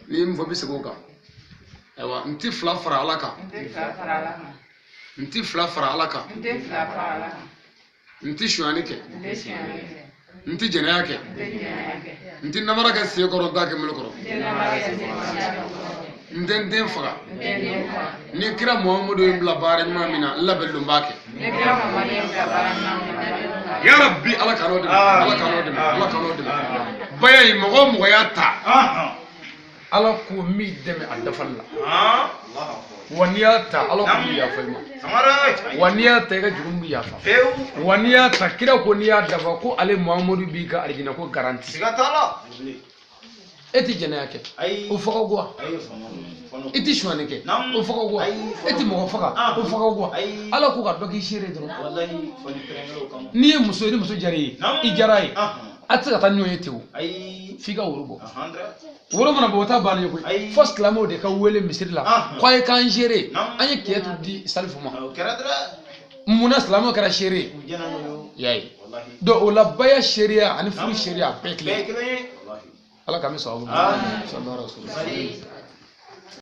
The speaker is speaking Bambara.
ni mfo bi sego ka ewa nti fla fara alaka nti fla fara alaka nti shuanike nti jenayake nti namara ka siye koro da ke mul koro nden faga ni kira muhammadu ibn bare mamina la belum bake ya rabbi ala kano de bayay mo ya ta ala ko mi deme adafalla waniya ta ala ko mi ya fayma waniya ta ga jurumbu ya fa waniya ta kira ko niya dafa ko ale muhammadu bi ka aljina ko garanti eti jenayake o faga gwa iti shwanike o faga gwa eti mo faga o faga gwa ala ko ga dogi shire dro wallahi fani prengalo kam ni muso jari i jarai atsa ta nyoye tewu figa urugo woro mana bota bani ko first clamo de ka wele misirla kwai kan jere anye ketu di salfuma muna slamo kara shere yayi do o labaya sharia ani furu sharia bekle ala kami sawu sallallahu alaihi wasallam